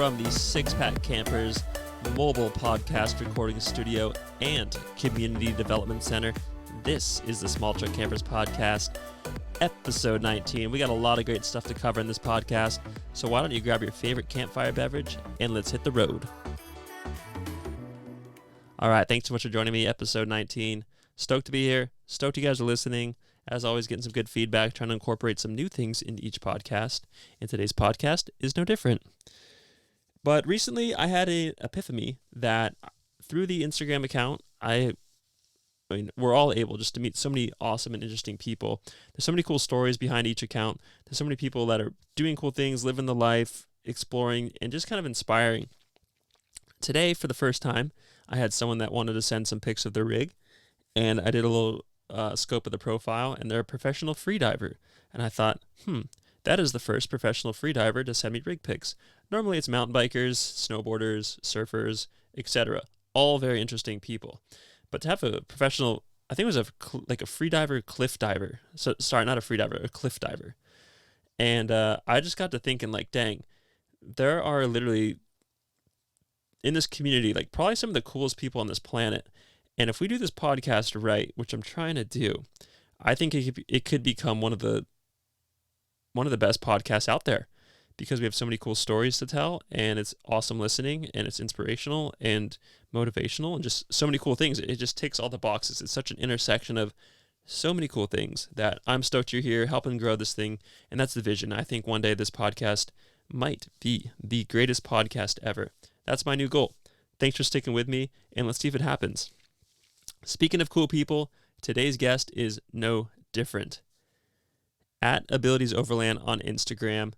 from the Six Pack Campers mobile podcast recording studio and community development center. This is the Small Truck Campers podcast, episode 19. We got a lot of great stuff to cover in this podcast, so why don't you grab your favorite campfire beverage and let's hit the road. All right, thanks so much for joining me, episode 19. Stoked to be here. Stoked you guys are listening. As always, getting some good feedback, trying to incorporate some new things into each podcast. And today's podcast is no different. But recently, I had an epiphany that through the Instagram account, I mean, we're all able just to meet so many awesome and interesting people. There's so many cool stories behind each account. There's so many people that are doing cool things, living the life, exploring, and just kind of inspiring. Today, for the first time, I had someone that wanted to send some pics of their rig, and I did a little scope of the profile, and they're a professional freediver. And I thought, that is the first professional freediver to send me rig pics. Normally it's mountain bikers, snowboarders, surfers, etc. All very interesting people. But to have a professional, I think it was like a freediver, cliff diver. So sorry, not a freediver, a cliff diver. And I just got to thinking, like, dang, there are literally in this community, like, probably some of the coolest people on this planet. And if we do this podcast right, which I'm trying to do, I think it could become one of the best podcasts out there, because we have so many cool stories to tell, and it's awesome listening, and it's inspirational and motivational, and just so many cool things. It just ticks all the boxes. It's such an intersection of so many cool things that I'm stoked you're here helping grow this thing, and that's the vision. I think one day this podcast might be the greatest podcast ever. That's my new goal. Thanks for sticking with me, and let's see if it happens. Speaking of cool people, today's guest is no different. At Abilities Overland on Instagram,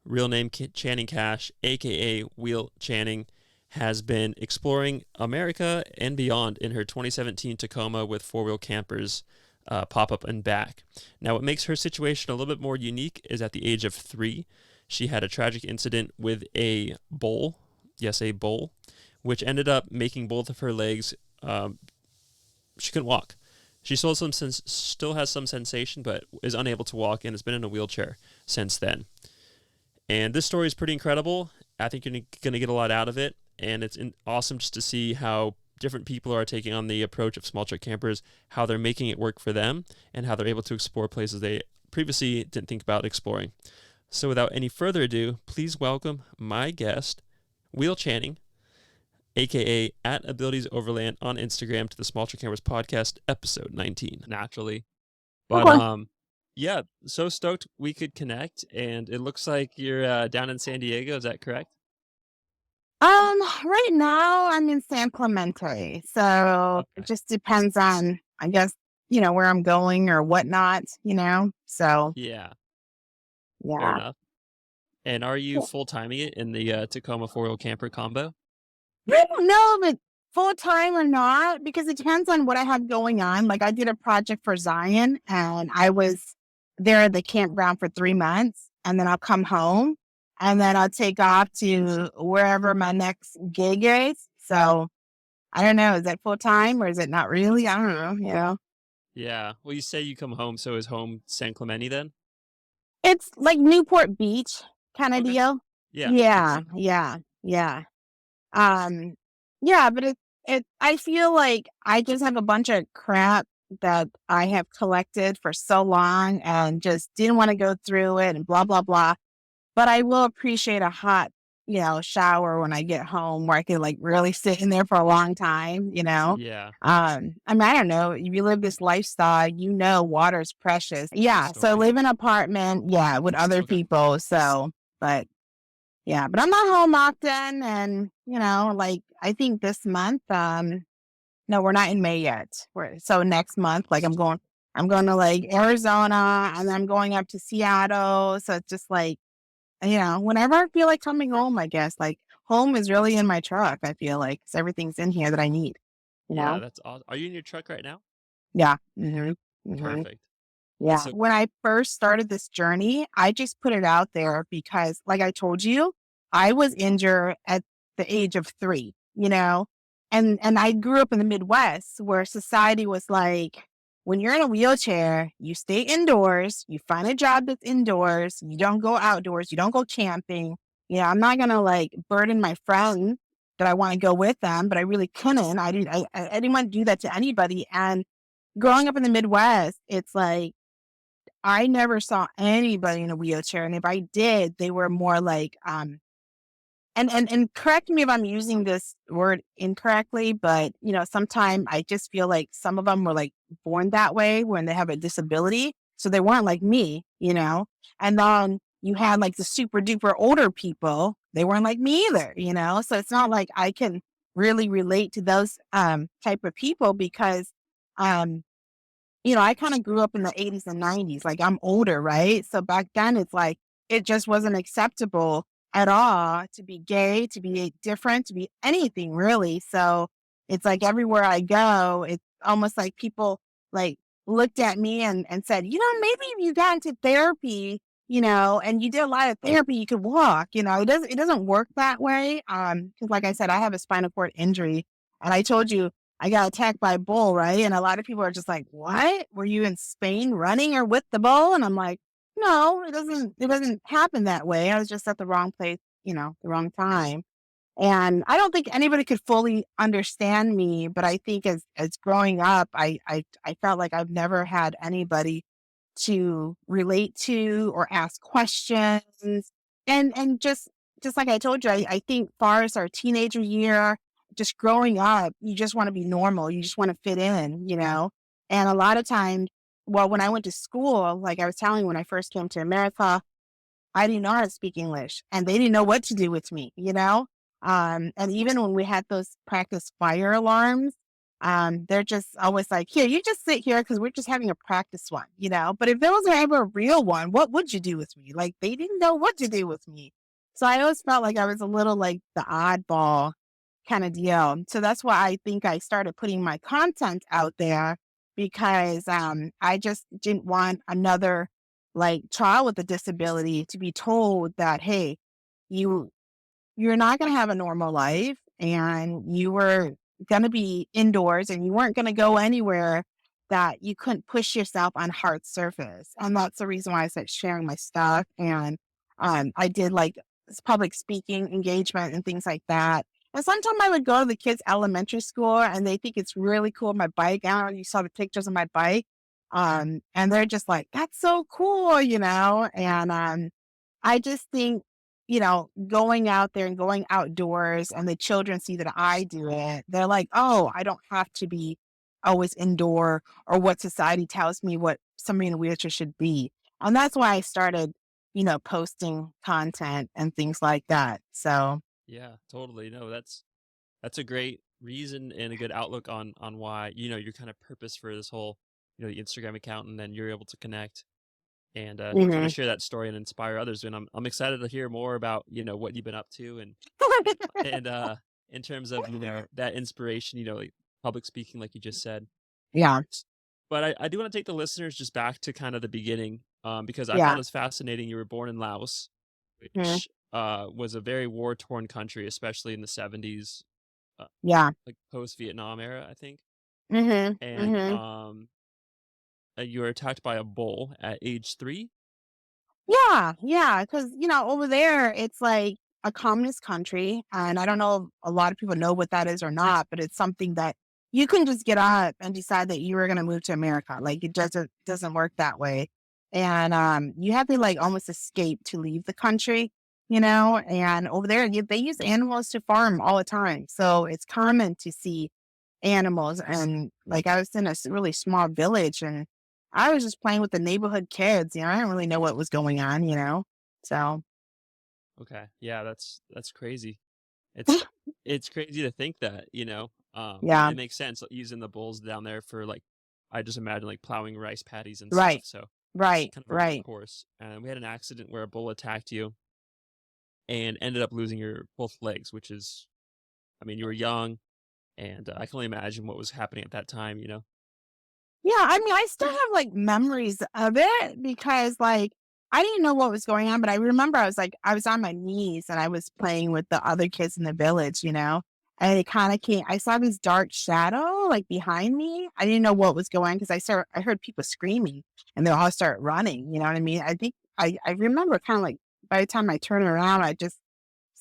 real name Channing Cash, aka Wheel Channing, has been exploring America and beyond in her 2017 Tacoma with four-wheel campers pop-up and back. Now, what makes her situation a little bit more unique is at the age of 3, she had a tragic incident with a bull, which ended up making both of her legs, she couldn't walk. She still has some sensation, but is unable to walk and has been in a wheelchair since then. And this story is pretty incredible. I think you're going to get a lot out of it, and it's awesome just to see how different people are taking on the approach of small truck campers, how they're making it work for them, and how they're able to explore places they previously didn't think about exploring. So without any further ado, please welcome my guest, Wheel Channing, aka at Abilities Overland on Instagram, to the Small Truck Campers podcast, episode 19. Naturally. But yeah, so stoked we could connect, and it looks like you're down in San Diego, is that correct? Right now I'm in San Clemente, so it just depends on, I guess, where I'm going or whatnot, so. Yeah. Yeah. Fair enough. And are you full-timing it in the Tacoma four-wheel camper combo? I don't know if it's full-time or not, because it depends on what I have going on. Like, I did a project for Zion, and I was there at the campground for 3 months, and then I'll come home, and then I'll take off to wherever my next gig is. So I don't know, is that full-time or is it not really? I don't know, Yeah. Well, you say you come home, so is home San Clemente then? It's like Newport Beach kind of deal. Yeah. Yeah. But I feel like I just have a bunch of crap that I have collected for so long and just didn't want to go through it and blah, blah, blah. But I will appreciate a hot, shower when I get home, where I can, like, really sit in there for a long time, Yeah. I mean, I don't know. If you live this lifestyle, water's precious. Yeah. So I live in an apartment, with other people. So, but I'm not home often. And, I think this month, no, we're not in May yet. So next month, like, I'm going to, like, Arizona, and then I'm going up to Seattle. So it's just like, whenever I feel like coming home, I guess, like, home is really in my truck. I feel like, 'cause everything's in here that I need, Yeah, that's awesome. Are you in your truck right now? Yeah. Mm-hmm. Perfect. Yeah. So, when I first started this journey, I just put it out there because, like I told you, I was injured at the age of 3, and I grew up in the Midwest, where society was like, when you're in a wheelchair, you stay indoors, you find a job that's indoors, you don't go outdoors, you don't go camping, Yeah, I'm not gonna like burden my friends that I want to go with them, but I really couldn't. I didn't want to do that to anybody. And growing up in the Midwest, it's like I never saw anybody in a wheelchair, and if I did, they were more like and correct me if I'm using this word incorrectly, but sometimes I just feel like some of them were like born that way when they have a disability. So they weren't like me. And then you had like the super duper older people, they weren't like me either. So it's not like I can really relate to those type of people because um I kind of grew up in the 80s and 90s. Like I'm older, right? So back then it's like it just wasn't acceptable at all to be gay, to be different, to be anything really. So it's like everywhere I go, it's almost like people like looked at me and said, maybe if you got into therapy, and you did a lot of therapy, you could walk. It doesn't work that way. Because like I said, I have a spinal cord injury. And I told you I got attacked by a bull, right? And a lot of people are just like, "What? Were you in Spain running or with the bull?" And I'm like, "No, it doesn't happen that way. I was just at the wrong place, the wrong time." And I don't think anybody could fully understand me, but I think as growing up, I felt like I've never had anybody to relate to or ask questions. And just like I told you, I think far as our teenager year, just growing up, you just want to be normal. You just want to fit in. And a lot of times, well, when I went to school, like I was telling you, when I first came to America, I didn't know how to speak English and they didn't know what to do with me. And even when we had those practice fire alarms, they're just always like, here, you just sit here because we're just having a practice one. But if there was ever a real one, what would you do with me? Like they didn't know what to do with me. So I always felt like I was a little like the oddball kind of deal. So that's why I think I started putting my content out there because I just didn't want another like child with a disability to be told that, hey, you you're not going to have a normal life and you were going to be indoors and you weren't going to go anywhere that you couldn't push yourself on hard surface. And that's the reason why I started sharing my stuff. And I did like public speaking engagement and things like that. And sometimes I would go to the kids' elementary school and they think it's really cool. My bike, I don't know, you saw the pictures of my bike. And they're just like, that's so cool. And I just think going out there and going outdoors and the children see that I do it, they're like, oh, I don't have to be always indoor or what society tells me what somebody in a wheelchair should be. And that's why I started, posting content and things like that. So, Yeah, totally. No, that's a great reason and a good outlook on why, your kind of purpose for this whole, the Instagram account, and then you're able to connect and kind of mhm. share that story and inspire others. And I'm excited to hear more about, what you've been up to and in terms of, that inspiration, like public speaking, like you just said. Yeah. But I do want to take the listeners just back to kind of the beginning, because I Yeah. found this fascinating. You were born in Laos, mhm, which was a very war torn country, especially in the 70s, uh, Yeah. like post Vietnam era, I think. hmm And hmm you were attacked by a bull at age 3. Yeah, yeah, because over there, it's like a communist country, and I don't know if a lot of people know what that is or not, but it's something that you can just get up and decide that you were gonna move to America. Like, it doesn't work that way, and, you have to, like, almost escape to leave the country. And over there, they use animals to farm all the time, so it's common to see animals, and, like, I was in a really small village, and I was just playing with the neighborhood kids. I didn't really know what was going on. So, Okay, yeah, that's crazy. It's it's crazy to think that, and yeah, it makes sense, like, using the bulls down there for, like, I just imagine, like, plowing rice paddies and stuff, right, so it's right, kind of a right. workhorse. And we had an accident where a bull attacked you and ended up losing your both legs, which is, I mean, you were young, and I can only imagine what was happening at that time. Yeah, I mean, I still have, like, memories of it because, like, I didn't know what was going on, but I remember I was on my knees and I was playing with the other kids in the village. And it kinda came I saw this dark shadow, like, behind me. I didn't know what was going on because I heard people screaming, and they all start running, you know what I mean? I think I remember kinda, like, by the time I turned around, I just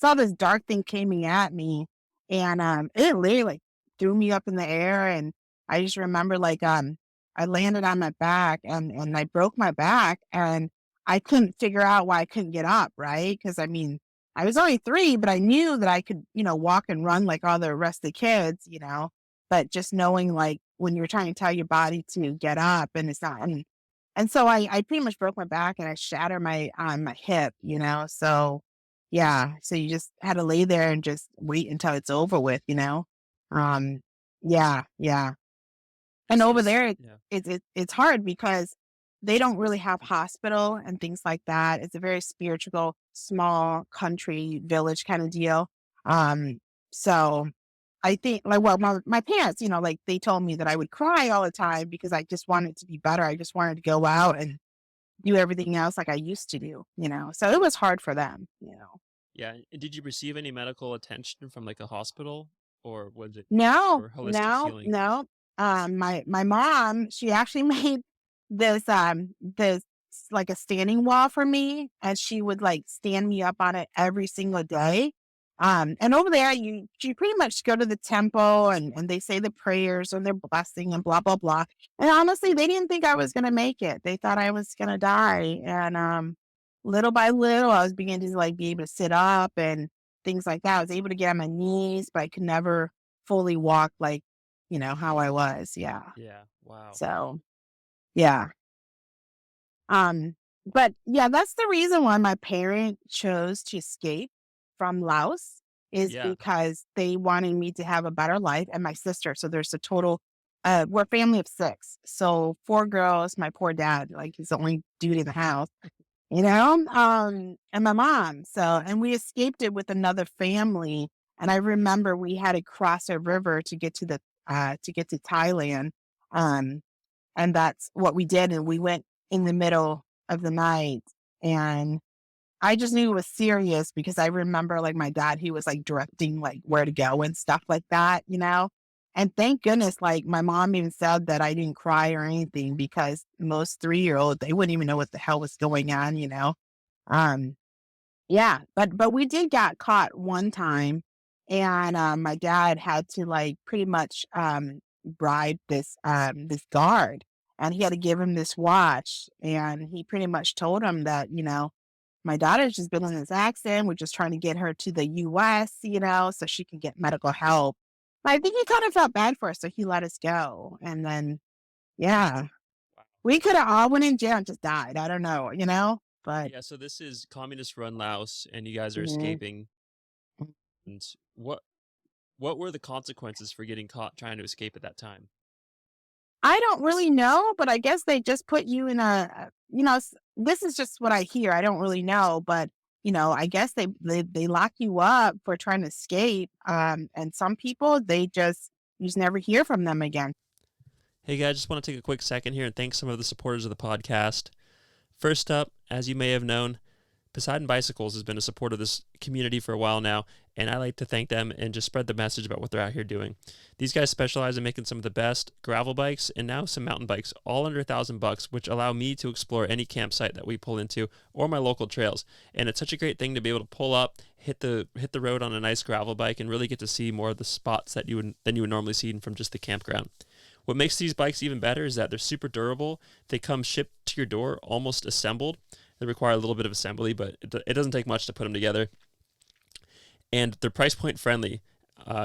saw this dark thing coming at me, and it literally like threw me up in the air, and I just remember like I landed on my back, and I broke my back, and I couldn't figure out why I couldn't get up, right? Because I mean, I was only 3, but I knew that I could, walk and run like all the rest of the kids, but just knowing like when you're trying to tell your body to get up and it's not, and so I pretty much broke my back and I shattered my hip, so yeah, so you just had to lay there and just wait until it's over with. Um, yeah, yeah. And So over this, there, yeah, it's hard because they don't really have hospital and things like that. It's a very spiritual, small country village kind of deal. Um, so I think like well, my parents, like they told me that I would cry all the time because I just wanted to be better. I just wanted to go out and do everything else like I used to do. So it was hard for them. yeah. And did you receive any medical attention from like a hospital, or was it No, for holistic no, healing? no. My mom, she actually made this like a standing wall for me, and she would like stand me up on it every single day. And over there, you pretty much go to the temple and they say the prayers and their blessing and blah blah blah. And honestly, they didn't think I was gonna make it. They thought I was gonna die. And little by little, I was beginning to like be able to sit up and things like that. I was able to get on my knees, but I could never fully walk like, how I was. Yeah. Yeah. Wow. So, yeah. Um, but yeah, that's the reason why my parent chose to escape from Laos is Yeah. because they wanted me to have a better life and my sister. So there's a total we're a family of 6. So 4 girls, my poor dad, like he's the only dude in the house. And my mom. So, and we escaped it with another family. And I remember we had to cross a river to get to Thailand. Um, and that's what we did. And we went in the middle of the night. And I just knew it was serious because I remember like my dad, he was like directing like where to go and stuff like that. And thank goodness, like my mom even said that I didn't cry or anything because most 3-year-olds, they wouldn't even know what the hell was going on. Um, yeah, but we did get caught one time, and my dad had to like pretty much bribe this guard, and he had to give him this watch, and he pretty much told him that my daughter's just been in this accident. We're just trying to get her to the U.S. So she can get medical help. I think he kind of felt bad for us, so he let us go, and then yeah, Wow. we could have all went in jail and just died. I don't know, but. Yeah. So this is communist run Laos, and you guys are Mhm. escaping. And what were the consequences for getting caught trying to escape at that time? I don't really know, but I guess they just put you in this is just what I hear. I don't really know, but I guess they lock you up for trying to escape. And some people you just never hear from them again. Hey guys, just want to take a quick second here and thank some of the supporters of the podcast. First up, as you may have known, Poseidon Bicycles has been a supporter of this community for a while now, and I like to thank them and just spread the message about what they're out here doing. These guys specialize in making some of the best gravel bikes and now some mountain bikes, all under $1,000, which allow me to explore any campsite that we pull into or my local trails. And it's such a great thing to be able to pull up, hit the road on a nice gravel bike, and really get to see more of the spots that you would normally see from just the campground. What makes these bikes even better is that they're super durable. They come shipped to your door almost assembled. They require a little bit of assembly, but it doesn't take much to put them together. And they're price point friendly,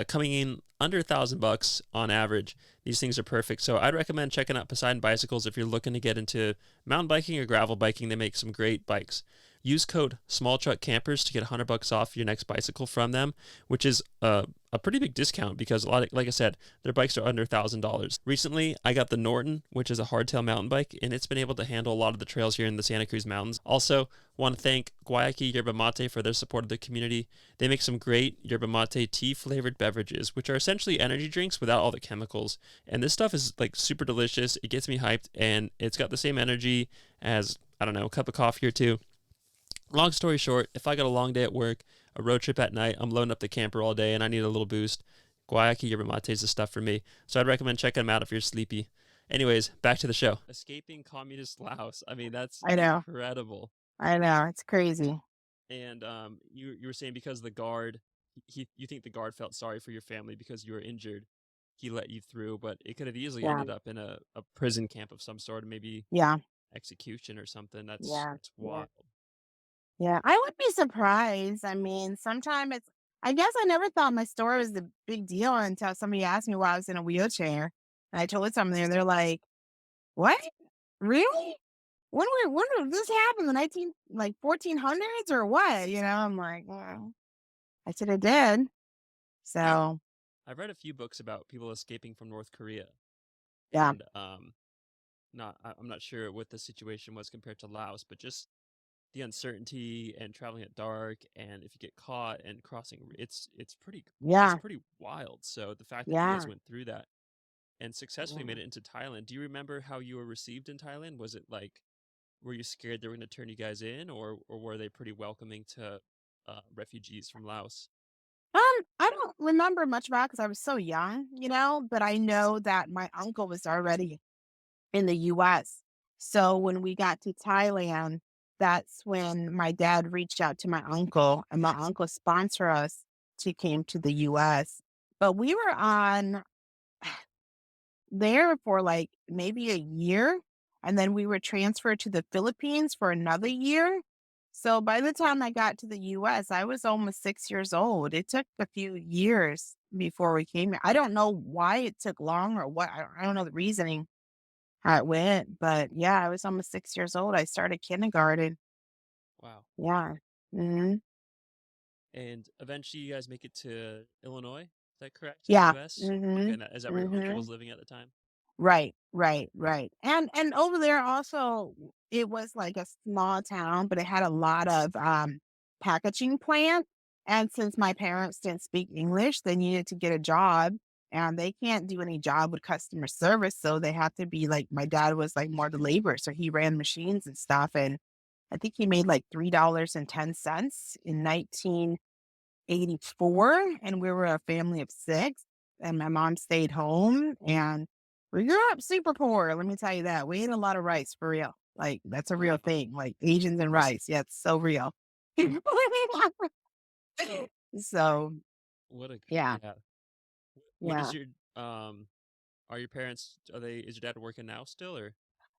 coming in under $1,000 on average. These things are perfect. So I'd recommend checking out Poseidon Bicycles if you're looking to get into mountain biking or gravel biking. They make some great bikes. Use code SmallTruckCampers to get $100 off your next bicycle from them, which is a pretty big discount because like I said, their bikes are under $1,000. Recently, I got the Norton, which is a hardtail mountain bike, and it's been able to handle a lot of the trails here in the Santa Cruz Mountains. Also, want to thank Guayaki Yerba Mate for their support of the community. They make some great yerba mate tea flavored beverages, which are essentially energy drinks without all the chemicals. And this stuff is like super delicious. It gets me hyped, and it's got the same energy as, I don't know, a cup of coffee or two. Long story short, if I got a long day at work, a road trip at night, I'm loading up the camper all day and I need a little boost, Guayaki Yerba Mate is the stuff for me. So I'd recommend checking them out if you're sleepy. Anyways, back to the show. Escaping communist Laos. I mean, that's I know, incredible. I know, it's crazy. And you were saying because the guard, you think the guard felt sorry for your family because you were injured, he let you through, but it could have easily Yeah. ended up in a prison camp of some sort, maybe Yeah. execution or something. Yeah. That's Yeah. wild. Yeah. I would be surprised. I mean, sometimes I guess I never thought my story was a big deal until somebody asked me why I was in a wheelchair. And I told something and they're like, what? Really? When did this happen? The 1400s or what? I'm like, well, I said it did. So I've read a few books about people escaping from North Korea, yeah. and I'm not sure what the situation was compared to Laos, but just the uncertainty and traveling at dark, and if you get caught and crossing, it's Yeah. pretty wild. So the fact that you guys Yeah. went through that and successfully made Yeah. it into Thailand, do you remember how you were received in Thailand? Was it like, were you scared they were going to turn you guys in, or were they pretty welcoming to refugees from Laos? I don't remember much about because I was so young, but I know that my uncle was already in the US. So when we got to Thailand, that's when my dad reached out to my uncle, and my uncle sponsored us to came to the US. But we were on there for like maybe a year, and then we were transferred to the Philippines for another year. So by the time I got to the US, I was almost 6 years old. It took a few years before we came here. I don't know why it took long or what. I don't know the reasoning how it went, but yeah, I was almost 6 years old. I started kindergarten. Wow. Yeah. Hmm. And eventually, you guys make it to Illinois. Is that correct? In the Yeah. U.S. Okay, Hmm. and is that where your uncle Hmm. was living at the time? Right, right, right. And over there also it was like a small town, but it had a lot of packaging plants. And since my parents didn't speak English, they needed to get a job and they can't do any job with customer service. So they have to be like my dad was like more the labor. So he ran machines and stuff. And I think he made like $3.10 in 1984, and we were a family of 6, and my mom stayed home, and we grew up super poor, let me tell you that. We ate a lot of rice for real. Like, that's a real Wow. thing, like, Asians and rice. Yeah, it's so real. So, What a yeah, yeah. What is yeah. your are your parents, are they, is your dad working now still, or?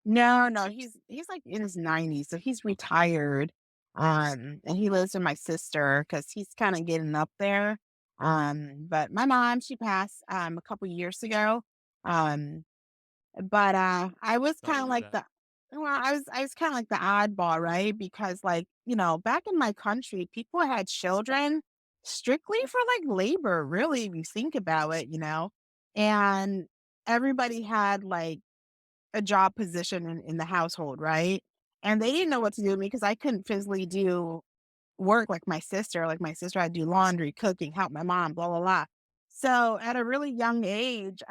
No, no, he's, like, in his 90s, so he's retired, and he lives with my sister because he's kinda getting up there, but my mom, she passed, a couple years ago, um but, I was Sorry kinda to hear like that. the I was kinda like the oddball, right? Because, like, back in my country, people had children strictly for, like, labor, really, if you think about it, and everybody had, like, a job position in the household, right? And they didn't know what to do with me because I couldn't physically do work like my sister. Like, my sister had to do laundry, cooking, help my mom, blah, blah, blah. So, at a really young age,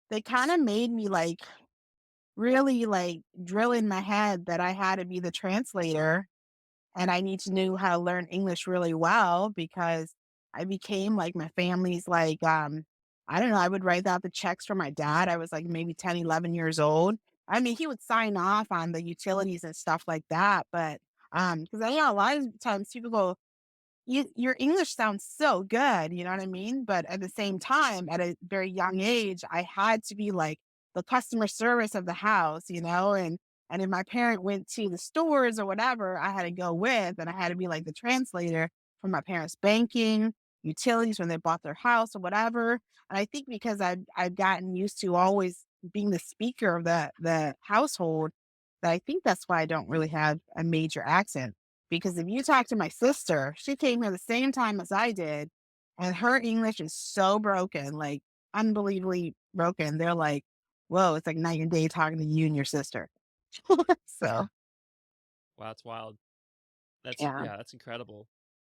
they kinda made me, like, really, like, drill in my head that I had to be the translator and I need to know how to learn English really well because I became like my family's like, I don't know, I would write out the checks for my dad. I was like maybe 10, 11 years old. I mean, he would sign off on the utilities and stuff like that. But because I know a lot of times people go, your English sounds so good, you know what I mean? But at the same time, at a very young age, I had to be like the customer service of the house, and if my parent went to the stores or whatever, I had to go with, and I had to be like the translator for my parents' banking, utilities when they bought their house or whatever. And I think because I've gotten used to always being the speaker of the household, that I think that's why I don't really have a major accent. Because if you talk to my sister, she came here the same time as I did, and her English is so broken, like unbelievably broken. They're like, whoa, it's like night and day talking to you and your sister. So, Wow, that's wild. That's, yeah, yeah, that's incredible.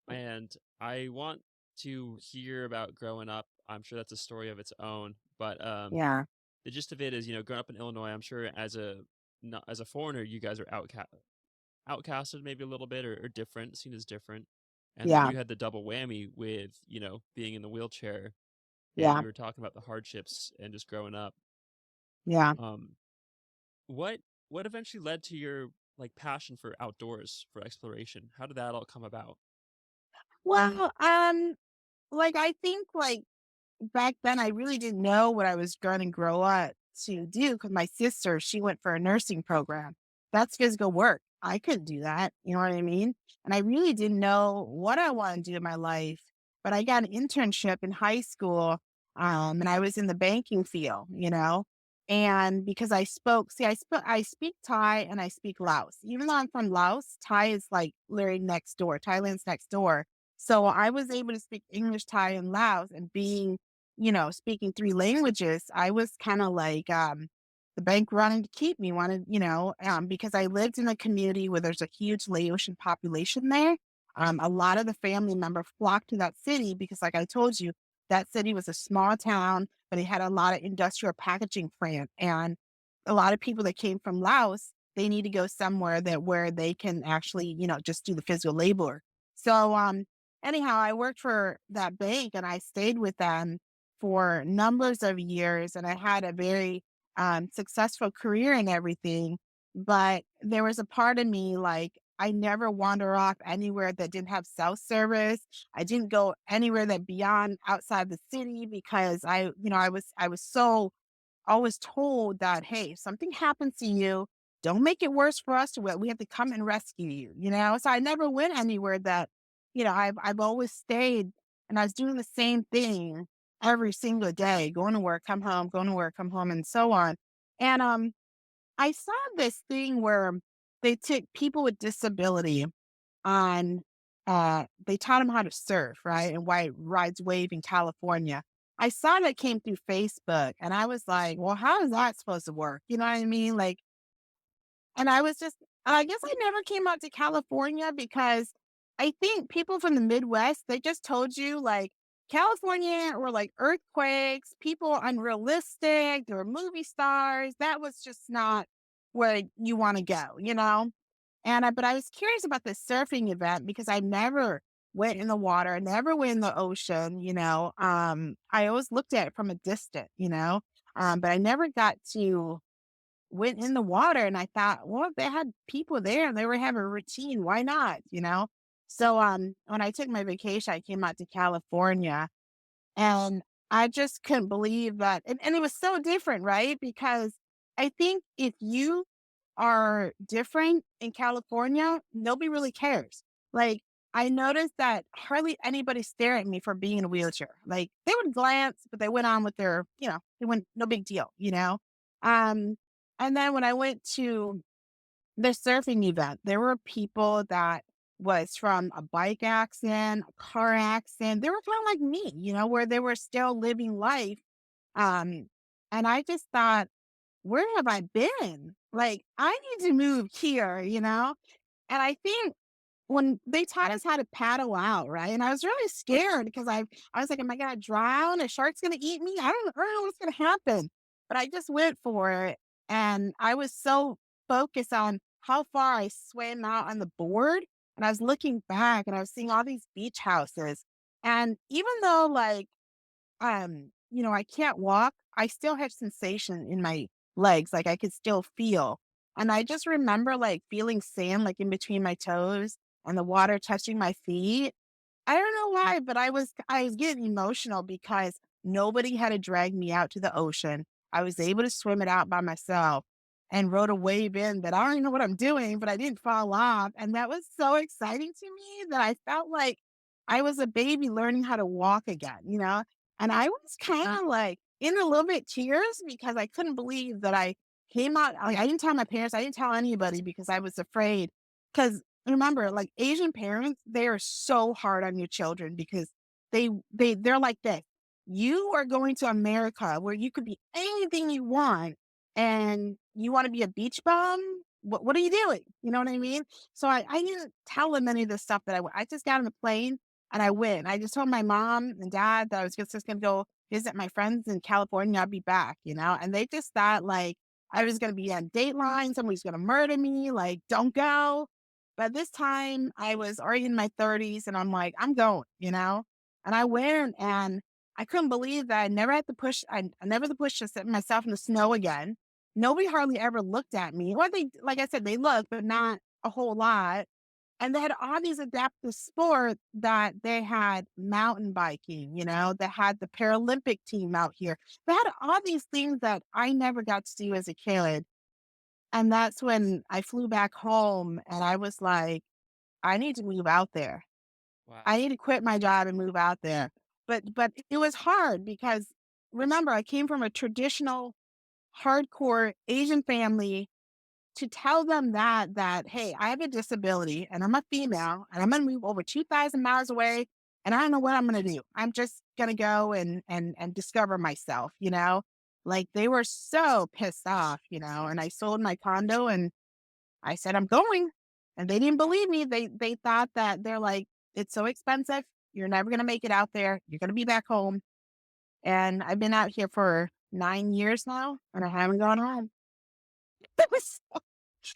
And I want to hear about growing up. I'm sure that's a story of its own, but yeah, the gist of it is, growing up in Illinois, I'm sure as a, not as a foreigner, you guys are outcasted maybe a little bit, or different, seen as different. And then yeah, you had the double whammy with, being in the wheelchair, and yeah, you were talking about the hardships and just growing up. yeah. Um, what what eventually led to your like passion for outdoors, for exploration? How did that all come about? Well, like I think like back then I really didn't know what I was going to grow up to do because my sister, she went for a nursing program. That's physical work. I couldn't do that. You know what I mean? And I really didn't know what I wanted to do in my life. But I got an internship in high school, and I was in the banking field, you know. And because I speak Thai and I speak Laos. Even though I'm from Laos, Thai is like literally next door. Thailand's next door. So I was able to speak English, Thai, and Laos, and being speaking 3 languages, I was kinda like, the bank wanted to keep me, wanted because I lived in a community where there's a huge Laotian population there. A lot of the family member flocked to that city because, like I told you, that city was a small town, but it had a lot of industrial packaging plant, and a lot of people that came from Laos, they need to go somewhere that where they can actually, just do the physical labor. So, anyhow, I worked for that bank and I stayed with them for numbers of years, and I had a very successful career and everything. But there was a part of me like I never wander off anywhere that didn't have cell service. I didn't go anywhere that beyond outside the city because I was so always told that, hey, if something happens to you, don't make it worse for us. We have to come and rescue you, you know? So I never went anywhere that, I've always stayed and I was doing the same thing every single day, going to work, come home, going to work, come home, and so on. And I saw this thing where they took people with disability on they taught them how to surf, right? And white rides wave in California. I saw that came through Facebook and I was like, well, how is that supposed to work? You know what I mean? Like, and I guess I never came out to California because I think people from the Midwest, they just told you like California were like earthquakes, people unrealistic, they were movie stars. That was just not where you want to go, you know? But I was curious about this surfing event because I never went in the water, never went in the ocean, you know. I always looked at it from a distance, you know. But I never got to went in the water and I thought, well, if they had people there and they were having a routine, why not? You know? So when I took my vacation, I came out to California and I just couldn't believe that. And it was so different, right? Because I think if you are different in California, nobody really cares. Like, I noticed that hardly anybody stared at me for being in a wheelchair. Like, they would glance, but they went on with their, they went, no big deal, you know? Um, and then when I went to the surfing event, there were people that was from a bike accident, a car accident. They were kind of like me, where they were still living life. Um, and I just thought, where have I been? Like, I need to move here, you know? And I think when they taught us how to paddle out, right? And I was really scared because I was like, am I gonna drown? A shark's gonna eat me? I don't know what's gonna happen. But I just went for it. And I was so focused on how far I swam out on the board. And I was looking back and I was seeing all these beach houses. And even though like I can't walk, I still have sensation in my legs, like I could still feel. And I just remember like feeling sand like in between my toes and the water touching my feet. I don't know why, but I was getting emotional because nobody had to drag me out to the ocean. I was able to swim it out by myself and rode a wave in that I don't even know what I'm doing, but I didn't fall off. And that was so exciting to me that I felt like I was a baby learning how to walk again, you know? And I was kind of like in a little bit tears because I couldn't believe that I came out. Like, I didn't tell my parents, I didn't tell anybody because I was afraid. Because remember, like Asian parents, they are so hard on your children because they're like this. You are going to America where you could be anything you want, and you want to be a beach bum. What are you doing? You know what I mean? So I didn't tell them any of the stuff that I just got on the plane and I went. I just told my mom and dad that I was just gonna go visit my friends in California. I'll be back, and they just thought like I was gonna be on Dateline, somebody's gonna murder me. Like, don't go. But this time I was already in my 30s and I'm like, I'm going. And I went and I couldn't believe that I never had to push, I never had to push to set myself in the snow again. nobody hardly ever looked at me. Or they, like I said, they looked, but not a whole lot. And they had all these adaptive sports that they had mountain biking, they had the Paralympic team out here. They had all these things that I never got to do as a kid. And that's when I flew back home and I was like, I need to move out there. Wow. I need to quit my job and move out there. But it was hard because remember, I came from a traditional hardcore Asian family. To tell them that, "Hey, I have a disability and I'm a female and I'm gonna move over 2,000 miles away and I don't know what I'm gonna do. I'm just gonna go and discover myself." Like, they were so pissed off, and I sold my condo and I said, "I'm going." And they didn't believe me. They thought that they're like, "It's so expensive. You're never gonna make it out there. You're gonna be back home." And I've been out here for 9 years now, and I haven't gone home. It was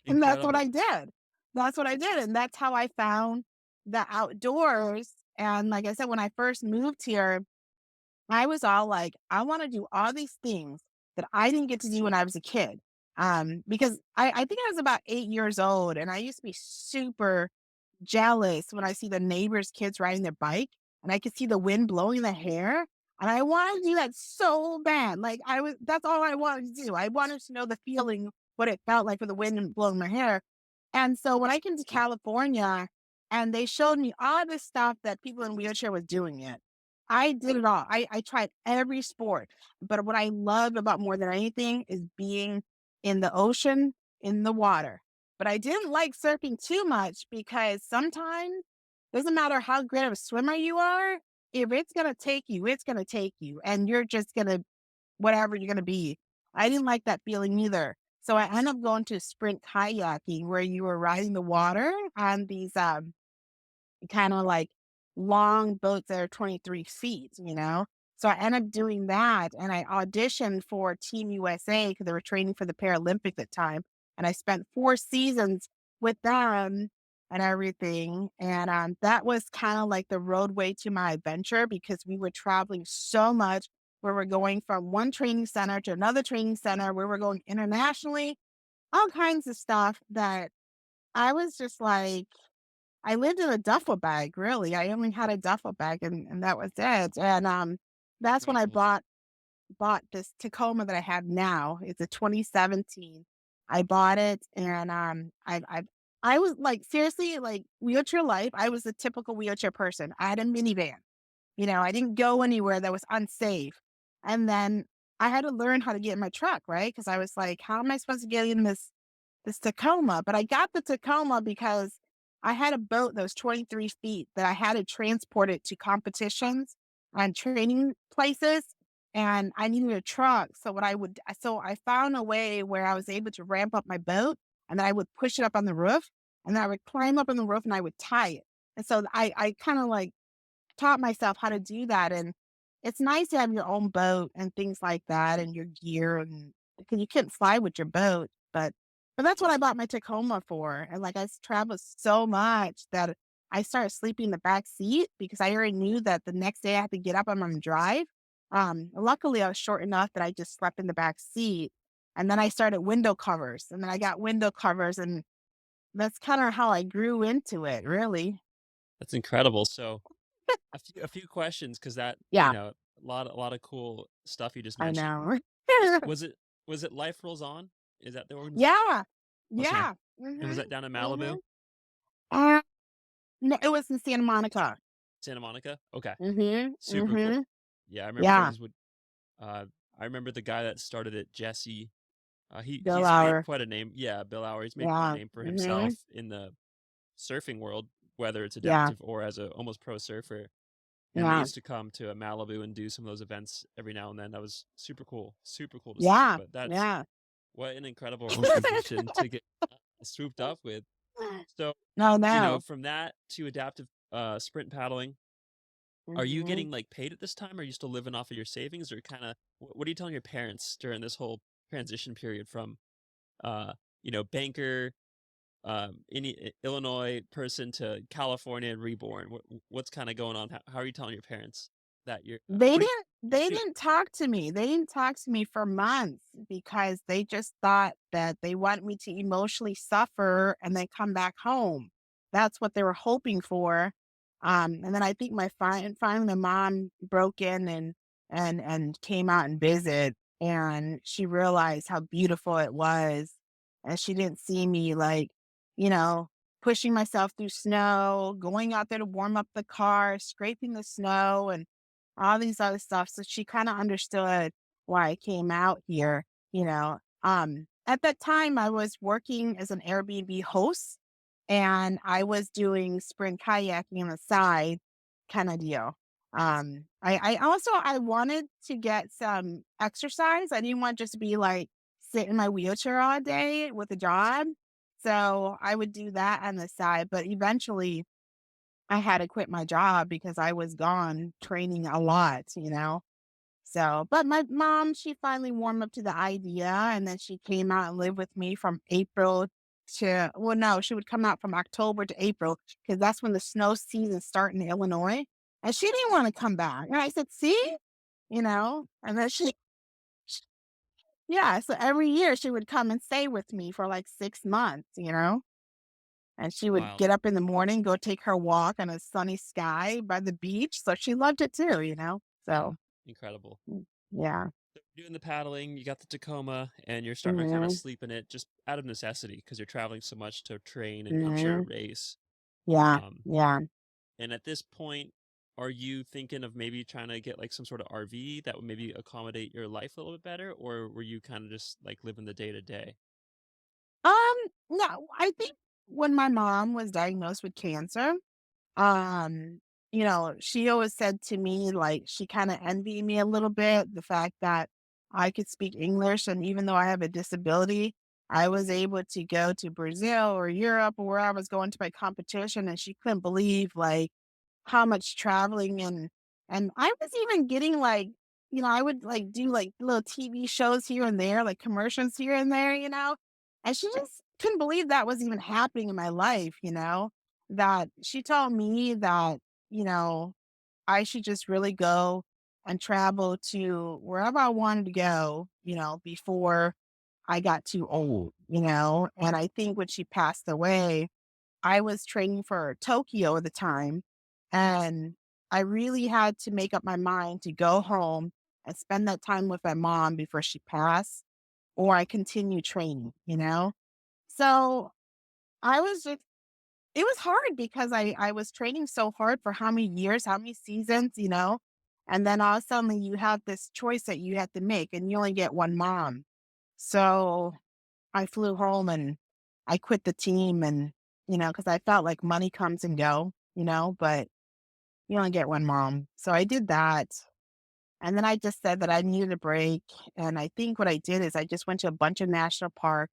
And that's what Incredible. I did. That's what I did, and that's how I found the outdoors, and like I said, when I first moved here, I was all like, "I wanna do all these things that I didn't get to do when I was a kid." Because I think I was about 8 years old, and I used to be super jealous when I see the neighbors' kids riding their bike, and I could see the wind blowing the hair, and I wanted to do that so bad. Like, that's all I wanted to do. I wanted to know the feeling, what it felt like with the wind blowing my hair. And so when I came to California and they showed me all this stuff that people in wheelchair was doing it, I did it all. I tried every sport. But what I loved about more than anything is being in the ocean, in the water. But I didn't like surfing too much because sometimes doesn't matter how great of a swimmer you are, if it's gonna take you, it's gonna take you. And you're just gonna whatever you're gonna be. I didn't like that feeling either. So I ended up going to sprint kayaking where you were riding the water on these kind of like long boats that are 23 feet. So I ended up doing that and I auditioned for Team USA because they were training for the Paralympics at the time. And I spent 4 seasons with them and everything. And that was kind of like the roadway to my adventure because we were traveling so much where we're going from one training center to another training center, where we're going internationally, all kinds of stuff that I was just like, I lived in a duffel bag, really. I only had a duffel bag and that was it. And that's when I Incredible. bought this Tacoma that I have now. It's a 2017. I bought it and I was like seriously like wheelchair life. I was a typical wheelchair person. I had a minivan. I didn't go anywhere that was unsafe. And then I had to learn how to get in my truck, right? Because I was like, how am I supposed to get in this Tacoma? But I got the Tacoma because I had a boat that was 23 feet that I had to transport it to competitions and training places. And I needed a truck. So I found a way where I was able to ramp up my boat and then I would push it up on the roof and then I would climb up on the roof and I would tie it. And so I kind of like taught myself how to do that, and it's nice to have your own boat and things like that and your gear and because you couldn't fly with your boat, but that's what I bought my Tacoma for, and, like, traveled so much that I started sleeping in the back seat because I already knew that the next day I had to get up, I'm gonna drive. Luckily, I was short enough that I just slept in the back seat, and then I started window covers, and then I got window covers, and that's kinda how I grew into it, really. That's incredible. So a few questions because that Yeah, a lot of cool stuff you just I mentioned. know. Was it Life Rolls On? Is that the organization? Yeah. Okay. Yeah. And was Mhm. that down in Malibu? Mhm. Uh, no, it was in Santa Monica. Santa Monica? Okay. Mhm. Super cool. Mhm. Yeah, I remember Yeah. those would uh I remember the guy that started it, Jesse. Bill He's made Lauer. quite a name. Yeah, Bill Hour. He's made quite a Yeah. name for himself Mhm. in the surfing world, whether it's Yeah. adaptive or as a almost pro surfer. And they Yeah. used to come to Malibu and do some of those events every now and then. That was super cool to see. Yeah. But that's Yeah. what an incredible organization to get swooped up with. So, No, no. from that to adaptive sprint paddling, are you Mhm. getting like paid at this time? Are you still living off of your savings, or kind of what are you telling your parents during this whole transition period from uh, banker, Illinois person to California and reborn? What's kind of going on? How are you telling your parents that you're They what do you, didn't They Yeah. didn't talk to me. They didn't talk to me for months because they just thought that they want me to emotionally suffer and then come back home. That's what they were hoping for. And then I think finally my mom broke in and came out and visit, and she realized how beautiful it was, and she didn't see me like, you know, pushing myself through snow, going out there to warm up the car, scraping the snow, and all these other stuff. So she kind of understood why I came out here. At that time I was working as an Airbnb host, and I was doing spring kayaking on the side kind of deal. I wanted to get some exercise. I didn't want just to be like sit in my wheelchair all day with a job. So I would do that on the side. But eventually I had to quit my job because I was gone training a lot. So, but my mom, she finally warmed up to the idea, and then she came out and lived with me from April well, no, she would come out from October to April because that's when the snow season start in Illinois. And she didn't want to come back. And I said, see, and then yeah, so every year she would come and stay with me for like 6 months. And she would Wow. get up in the morning, go take her walk on a sunny sky by the beach, so she loved it too. So, Incredible. yeah. So you're doing the paddling, you got the Tacoma, and you're starting to kind of Mhm, sleep in it just out of necessity because you're traveling so much to train and I'm sure mhm. race. Yeah, Um, yeah. and at this point, are you thinking of maybe trying to get like some sort of RV that would maybe accommodate your life a little bit better, or were you kind of just like living the day to day? Um, no, I think when my mom was diagnosed with cancer, Um, she always said to me, like, she kinda envied me a little bit, the fact that I could speak English, and even though I have a disability, I was able to go to Brazil or Europe or where I was going to my competition, and she couldn't believe, like, how much traveling and I was even getting, like, I would, like, do, like, little TV shows here and there, like, commercials here and there, and she just couldn't believe that was even happening in my life, that she told me that, you know, I should just really go and travel to wherever I wanted to go, before I got too old, and I think when she passed away, I was training for Tokyo at the time, and I really had to make up my mind to go home and spend that time with my mom before she passed, or I continue training. So I was just it was hard because I was training so hard for how many years, how many seasons, and then all of a sudden you have this choice that you have to make, and you only get one mom. So I flew home and I quit the team and, because I felt like money comes and go, but you only get one mom. So I did that. And then I just said that I needed a break. And I think what I did is I just went to a bunch of national park.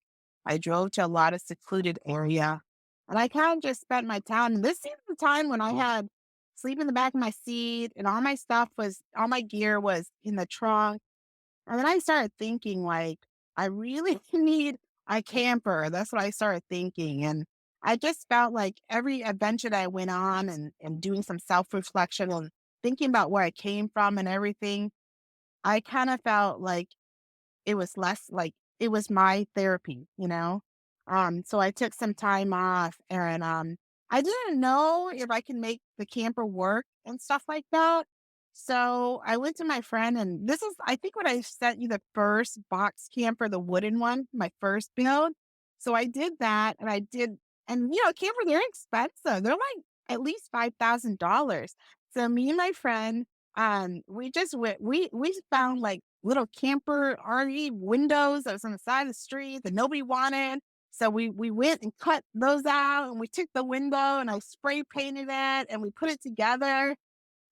I drove to a lot of secluded area. And I kind of just spent my time. And this is the time when I had sleep in the back of my seat and all my gear was in the trunk, and then I started thinking, like, I really need a camper. That's what I started thinking. And I just felt like every adventure that I went on and doing some self reflection and thinking about where I came from and everything, I kind of felt like it was less like it was my therapy. So I took some time off, and I didn't know if I can make the camper work and stuff like that. So I went to my friend, and this is I think when I sent you the first box camper, the wooden one, my first build. So I did that, and campers, they're expensive. They're like at least $5,000. So me and my friend, we just went we found, like, little camper RV windows that was on the side of the street that nobody wanted. So we went and cut those out, and we took the window, and I spray painted it, and we put it together.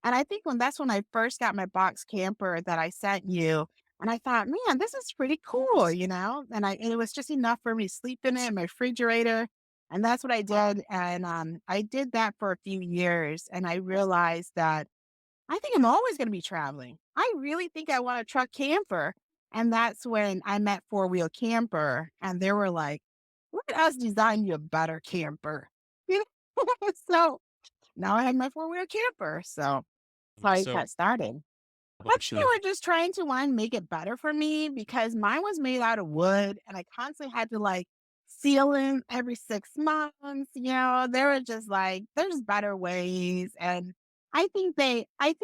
And I think when I first got my box camper that I sent you, and I thought, "Man, this is pretty cool," and it was just enough for me to sleep in it, my refrigerator, and that's what I did, and, I did that for a few years, and I realized that I think I'm always gonna be traveling. I really think I want a truck camper. And that's when I met Four Wheel Camper, and they were like, "Let us design you a better camper." You know? So now I have my four-wheel camper. So that's how I So got started. I about think they you? were just trying to one make it better for me because mine was made out of wood and I constantly had to like seal them every 6 months. They were just like, there's better ways. And I think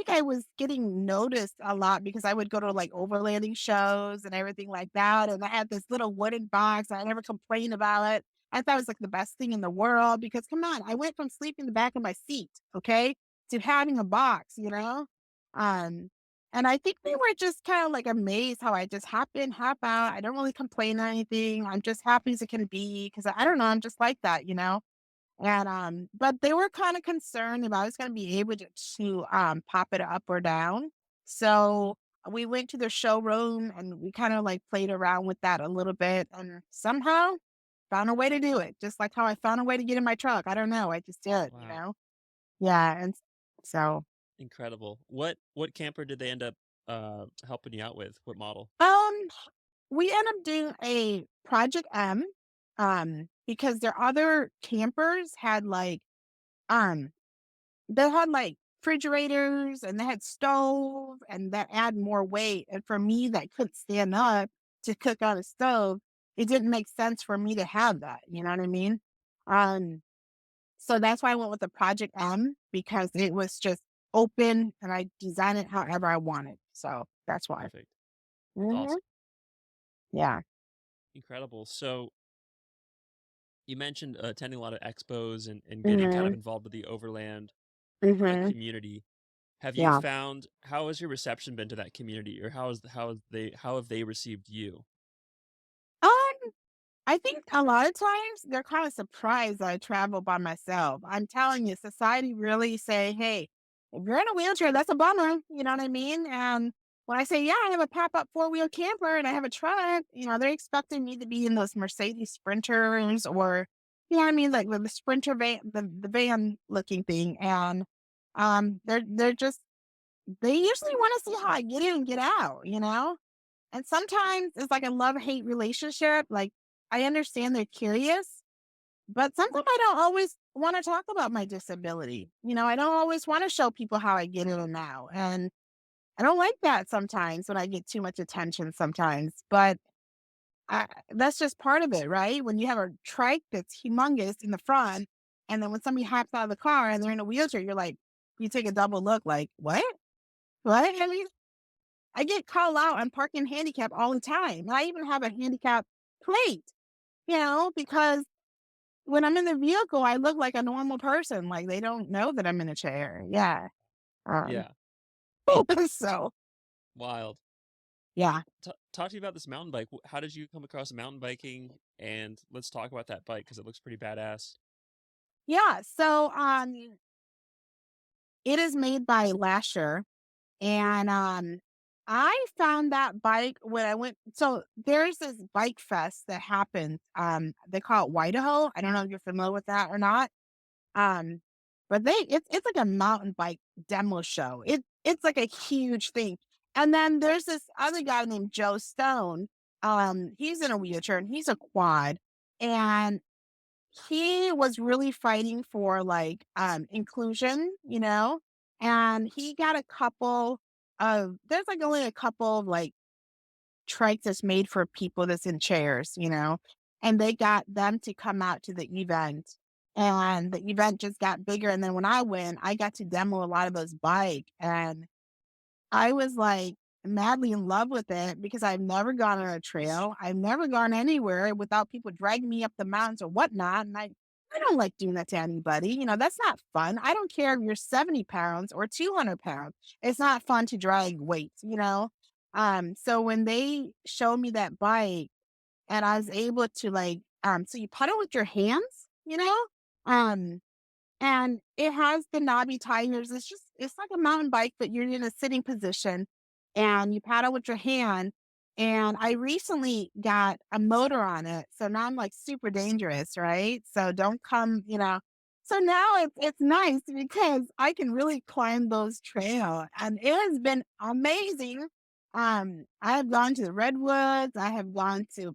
I was getting noticed a lot because I would go to like overlanding shows and everything like that. And I had this little wooden box. I never complained about it. I thought it was like the best thing in the world because come on, I went from sleeping in the back of my seat, okay, to having a box. Um, and I think they were just kind of like amazed how I just hop in, hop out. I don't really complain or anything. I'm just happy as it can be because I don't know, I'm just like that. And but they were kind of concerned if I was going to be able to pop it up or down. So we went to the showroom and we kind of like played around with that a little bit and somehow found a way to do it. Just like how I found a way to get in my truck. I don't know. I just did. Wow, Yeah. And so incredible. What camper did they end up helping you out with? What model? um we end up doing a Project M, because their other campers had um, they had like refrigerators and they had stove and that add more weight. And for me that couldn't stand up to cook on a stove, it didn't make sense for me to have that. You know what I mean? Um, so that's why I went with the Project M because it was just open and I designed it however I wanted. So that's why. Perfect. That's Hmm. awesome. Yeah. Incredible. So you mentioned attending a lot of expos and getting kind of Hmm. involved with the overland Hmm. community. Have you Yeah. found how has your reception been to that community, or how have they received you? Um, I think a lot of times they're kind of surprised that I travel by myself. I'm telling you, society really say, "Hey, if you're in a wheelchair, that's a bummer." You know what I mean? And when I say, "Yeah, I have a pop-up four-wheel camper and I have a truck," they're expecting me to be in those Mercedes Sprinters or, you know what I mean, like the Sprinter van, the van looking thing. And they're just they usually want to see how I get in and get out. And sometimes it's like a love-hate relationship, like, I understand they're curious, but sometimes I don't always wanna talk about my disability, I don't always wanna show people how I get in and out, and I don't like that sometimes when I get too much attention sometimes, but that's just part of it, right? When you have a trike that's humongous in the front, and then when somebody hops out of the car and they're in a wheelchair, you take a double look like, "What? What?" I mean, I get called out on parking handicap all the time. I even have a handicap plate, because when I'm in the vehicle, I look like a normal person. Like they don't know that I'm in a chair. Yeah. Um, Yeah, so wild. yeah. Talk to me about this mountain bike. How did you come across mountain biking? And let's talk about that bike because it looks pretty badass. Yeah. So it is made by Lasher. And I found that bike when I went so there's this bike fest that happens. They call it Whiteahoe. I don't know if you're familiar with that or not. Um, but it's like a mountain bike demo show. It's like a huge thing. And then there's this other guy named Joe Stone. He's in a wheelchair and he's a quad. And he was really fighting for like inclusion. And he got a couple of there's like only a couple of like trikes that's made for people that's in chairs. And they got them to come out to the event. And the event just got bigger. And then when I went, I got to demo a lot of those bike. And I was like madly in love with it because I've never gone on a trail. I've never gone anywhere without people dragging me up the mountains or whatnot. And I don't like doing that to anybody. That's not fun. I don't care if you're 70 pounds or 200 pounds. It's not fun to drag weights. So when they showed me that bike and I was able to like, so you pedal with your hands. Um, and it has the knobby tires. It's like a mountain bike, but you're in a sitting position and you paddle with your hand. And I recently got a motor on it. So now I'm like super dangerous, right? So don't come. So now it's nice because I can really climb those trails and it has been amazing. I have gone to the redwoods. I have gone to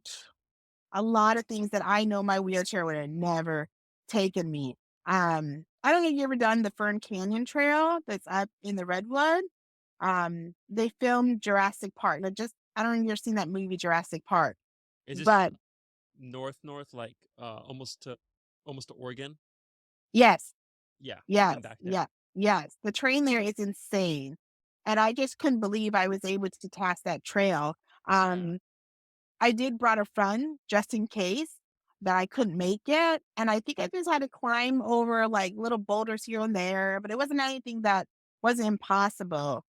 a lot of things that I know my wheelchair would have never taken me. I don't know if you ever done the Fern Canyon Trail that's up in the Redwood. They filmed Jurassic Park. I don't know if you've seen that movie Jurassic Park, Is this but north, like almost to Oregon? yes, Yeah, I've been yes, back there. yeah, yes. The train there is insane, and I just couldn't believe I was able to pass that trail. Yeah. Um, I did brought a friend just in case that I couldn't make it, and I think I just had to climb over, like, little boulders here and there, but it wasn't anything that wasn't impossible,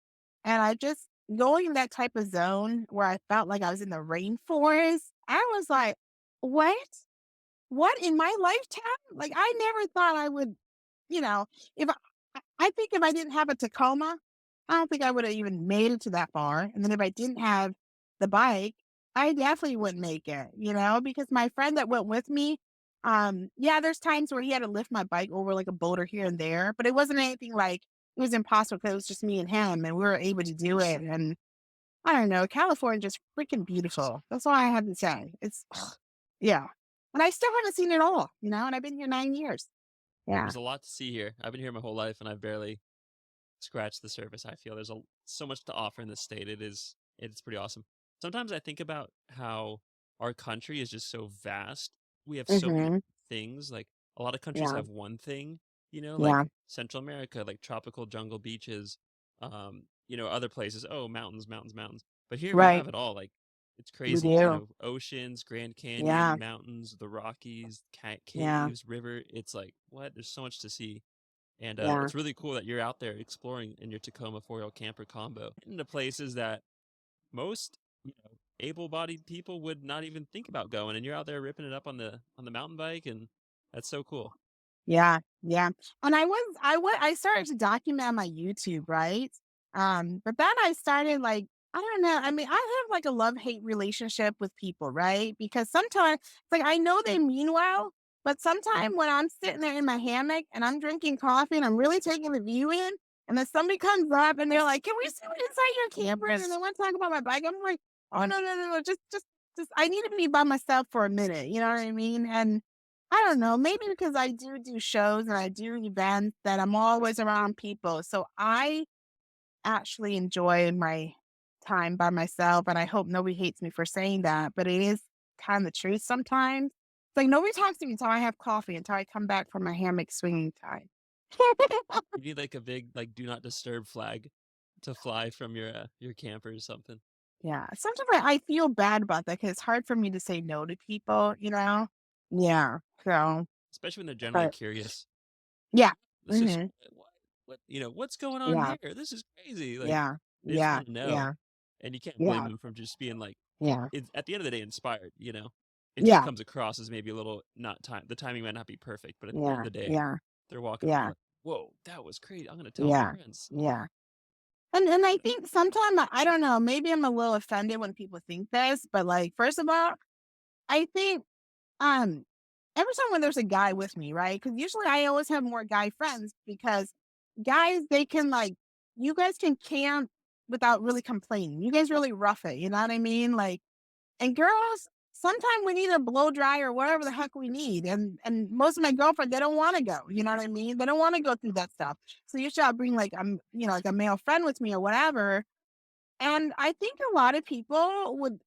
and I just going in that type of zone where I felt like I was in the rainforest, I was like, "What? What in my lifetime?" Like, I never thought I would, you know, if I think if I didn't have a Tacoma, I don't think I would have even made it to that far. And then if I didn't have the bike, I definitely wouldn't make it, because my friend that went with me, yeah, there's times where he had to lift my bike over like a boulder here and there, but it wasn't anything like it was impossible because it was just me and him and we were able to do it. And I don't know, California just freaking beautiful. That's all I have to say. It's yeah. And I still haven't seen it all, and I've been here 9 years. Yeah. There's a lot to see here. I've been here my whole life, and I've barely scratched the surface. I feel there's so much to offer in this state. It's pretty awesome. Sometimes I think about how our country is just so vast. We have so many Hmm. things. Like a lot of countries Yeah. have one thing, like Yeah. Central America, like tropical jungle beaches. Other places, oh, mountains, mountains, mountains. But here we Right. have it all. Like it's We crazy, do. oceans, Grand Yeah. Canyon, mountains, the Rockies, Yeah. caves, river. It's like what? There's so much to see. And Yeah. it's really cool that you're out there exploring in your Tacoma 4-wheel camper combo into places that most able-bodied people would not even think about going, and you're out there ripping it up on the mountain bike, and that's so cool. Yeah, yeah. And I started to document on my YouTube, right? But then I started like, I don't know. I mean, I have like a love-hate relationship with people, right? Because sometimes it's like I know they mean well, but sometimes when I'm sitting there in my hammock and I'm drinking coffee and I'm really taking the view in, and then somebody comes up and they're like, "Can we see what inside your camper?" And they want to talk about my bike. I'm like, "Oh no, no, no, no! Just I need to be by myself for a minute." You know what I mean? And I don't know, maybe because I do shows and I do events that I'm always around people. So I actually enjoy my time by myself, and I hope nobody hates me for saying that, but it is kind of the truth sometimes. It's like nobody talks to me until I have coffee, until I come back from my hammock swinging time. You need like a big like do not disturb flag to fly from your camper or something, Yeah, sometimes I feel bad about that because it's hard for me to say no to people, you know? Yeah, so, especially when they're generally but curious. yeah. Let's just Mhm. what's going on Yeah, here? This is crazy. Like yeah, they just yeah, want to know, yeah, and you can't blame yeah, them from just being like yeah, it's at the end of the day inspired, it just yeah, comes across as maybe a little not time the timing might not be perfect, but at the end of yeah, the day yeah. they're walking away Yeah, like, whoa, that was crazy, I'm gonna tell my yeah, friends. yeah. And I think sometimes I don't know, maybe I'm a little offended when people think this, but like first of all, I think um every time when there's a guy with me, right? Because usually I always have more guy friends because guys they can like you guys can camp without really complaining. You guys really rough it, you know what I mean? Like and girls, sometimes we need a blow dry or whatever the heck we need. And most of my girlfriends, they don't want to go. You know what I mean? They don't want to go through that stuff. So usually I'll bring like like a male friend with me or whatever. And I think a lot of people would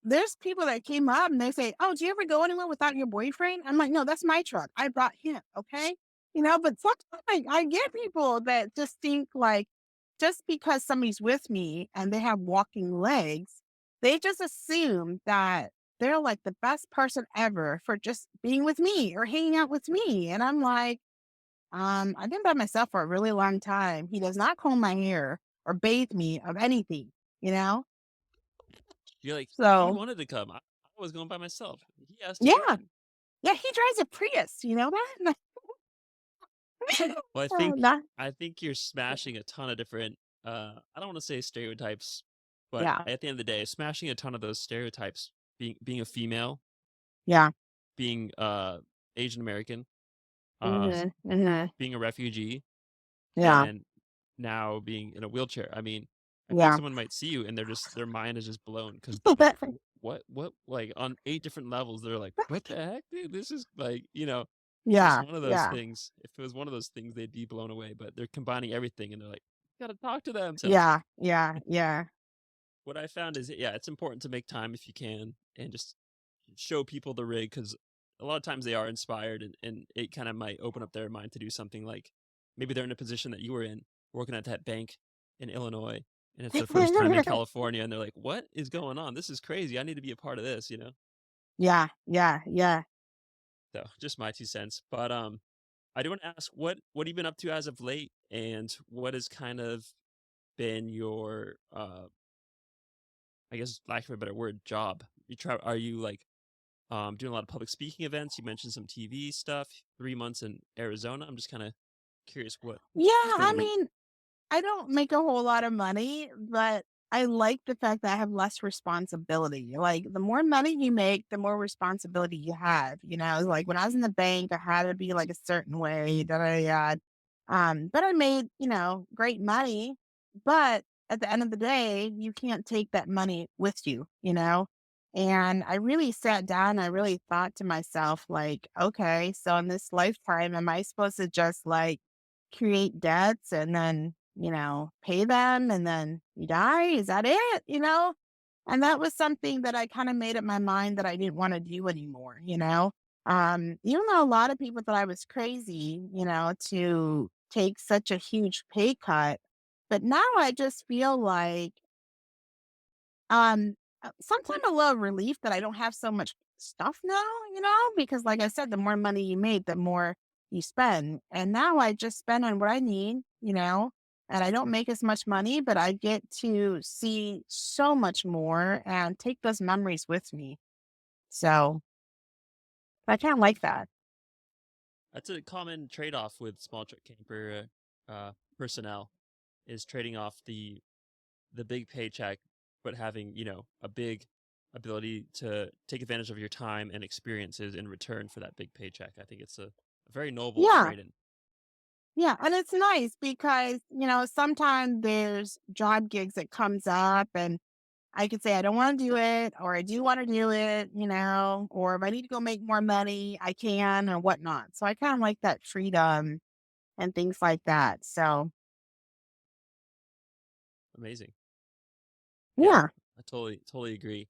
there's people that came up and they say, "Oh, do you ever go anywhere without your boyfriend?" I'm like, "No, that's my truck. I brought him." Okay. But sometimes I get people that just think like, just because somebody's with me and they have walking legs, they just assume that they're like the best person ever for just being with me or hanging out with me. And I'm like, I've been by myself for a really long time. He does not comb my hair or bathe me of anything, you know? You're like, he So wanted to come, I was going by myself, he asked to yeah. join. Yeah, he drives a Prius, you know that? Well, Oh, not I think you're smashing a ton of different I don't want to say stereotypes, but yeah, at the end of the day, smashing a ton of those stereotypes, being a female, yeah. being Asian American, uh Mhm, mhm. being a refugee, Yeah, and now being in a wheelchair. I mean, I feel like yeah. someone might see you and their mind is just blown because what like on 8 different levels they're like, what the heck, dude? This is like, just Yeah, one of those yeah. things. If it was one of those things, they'd be blown away. But they're combining everything, and they're like, gotta talk to them. So Yeah, yeah, yeah. what I found is, yeah, it's important to make time if you can and just show people the rig because a lot of times they are inspired and it kind of might open up their mind to do something like maybe they're in a position that you were in, working at that bank in Illinois, and it's their first time in California, and they're like, "What is going on? This is crazy. I need to be a part of this," you know? Yeah, yeah, yeah. So just my 2 cents. But I do want to ask what have you been up to as of late, and what has kind of been your I guess lack of a better word, job? Are you like doing a lot of public speaking events? You mentioned some TV stuff, 3 months in Arizona. I'm just kind of curious what Yeah, has been I the week. mean, I don't make a whole lot of money, but I like the fact that I have less responsibility. Like the more money you make, the more responsibility you have. Like when I was in the bank, I had to be like a certain way, da da da. But I made, great money. But at the end of the day, you can't take that money with you. And I really sat down, I really thought to myself, like, okay, so in this lifetime, am I supposed to just like create debts and then, pay them and then you die? Is that it? And that was something that I kind of made up my mind that I didn't want to do anymore. Even though a lot of people thought I was crazy, to take such a huge pay cut. But now I just feel like sometimes a little relief that I don't have so much stuff now, because like I said, the more money you make, the more you spend. And now I just spend on what I need. And I don't make as much money, but I get to see so much more and take those memories with me. So I kind of like that. That's a common trade off with small truck camper personnel is trading off the big paycheck, but having a big ability to take advantage of your time and experiences in return for that big paycheck. I think it's a very noble Yeah. trade in. Yeah. And it's nice because, sometimes there's job gigs that comes up and I could say I don't want to do it, or I do want to do it, or if I need to go make more money, I can, or whatnot. So I kind of like that freedom and things like that. So Amazing. Yeah, yeah. I totally agree.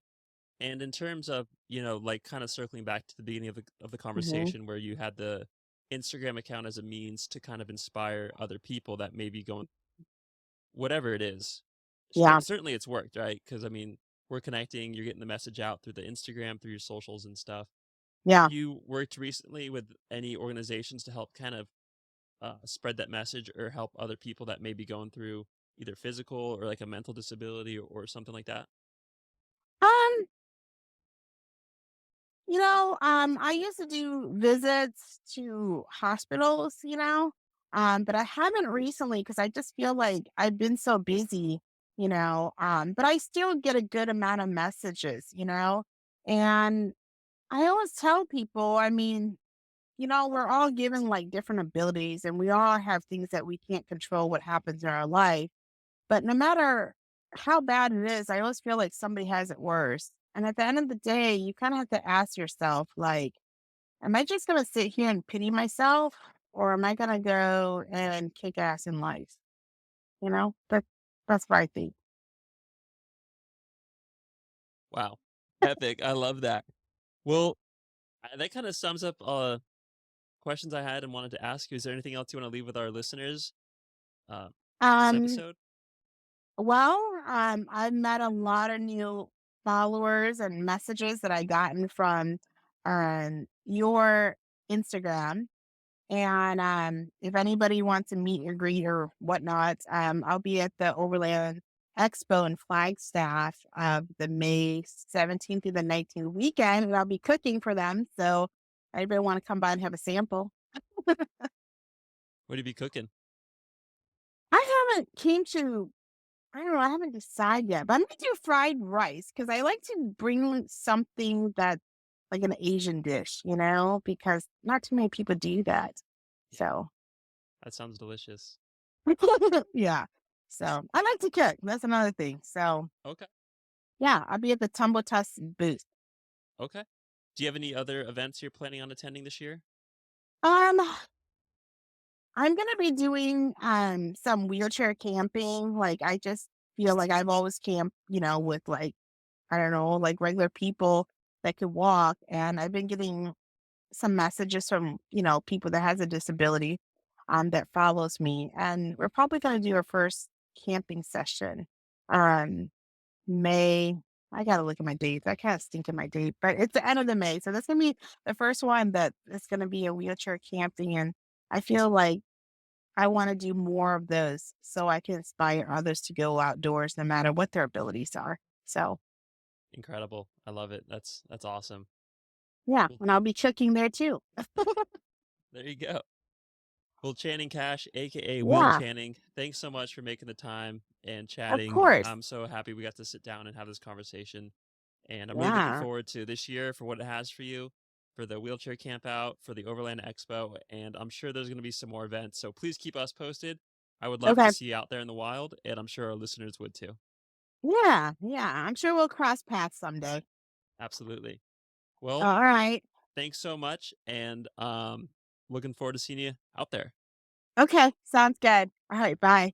And in terms of, like kind of circling back to the beginning of the Hmm. conversation where you had the Instagram account as a means to kind of inspire other people that may be going whatever it is. Yeah. Certainly it's worked, right? Because I mean, we're connecting, you're getting the message out through the Instagram, through your socials and stuff. Have Yeah. you worked recently with any organizations to help kind of spread that message or help other people that may be going through either physical or like a mental disability or something like that? Um, I used to do visits to hospitals, but I haven't recently because I just feel like I've been so busy, but I still get a good amount of messages. And I always tell people, I mean, we're all given like different abilities and we all have things that we can't control what happens in our life. But no matter how bad it is, I always feel like somebody has it worse. And at the end of the day, you kind of have to ask yourself, like, am I just going to sit here and pity myself or am I going to go and kick ass in life? That's what I think. Wow. Epic. I love that. Well, that kind of sums up questions I had and wanted to ask you. Is there anything else you want to leave with our listeners uh, this Um, episode? I've met a lot of new followers and messages that I gotten from your Instagram. And if anybody wants to meet or greet or whatnot, I'll be at the Overland Expo in Flagstaff the May 17th through the 19th weekend, and I'll be cooking for them. So anybody want to come by and have a sample? What do you be cooking? I don't know, I haven't decided yet, but I'm gonna do fried rice because I like to bring something that like an Asian dish, because not too many people do that. Yeah, So that sounds delicious. yeah. So I like to cook. That's another thing. So Okay. yeah, I'll be at the Tumble Tusk booth. Okay. Do you have any other events you're planning on attending this year? Um, I'm gonna be doing some wheelchair camping. Like I just feel like I've always camped, with like I don't know, like regular people that could walk. And I've been getting some messages from, people that has a disability that follows me. And we're probably gonna do our first camping session. Um May. I gotta look at my dates. I can't stink at my date, but it's the end of the May. So that's gonna be the first one that it's gonna be a wheelchair camping. And I feel like I want to do more of those so I can inspire others to go outdoors no matter what their abilities are. So Incredible. I love it. That's awesome. yeah, Well, and I'll be cooking there too. there you go. Well, Channing Cash, aka Will Yeah, Channing, thanks so much for making the time and of chatting. course. I'm so happy we got to sit down and have this conversation. And I'm really looking Yeah. forward to this year for what it has for you, for the wheelchair camp out, for the Overland Expo, and I'm sure there's going to be some more events. So please keep us posted. I would love to Okay. see you out there in the wild, and I'm sure our listeners would too. Yeah. Yeah. I'm sure we'll cross paths someday. Absolutely. Well, All right. thanks so much, and looking forward to seeing you out there. Okay. Sounds good. All right. Bye.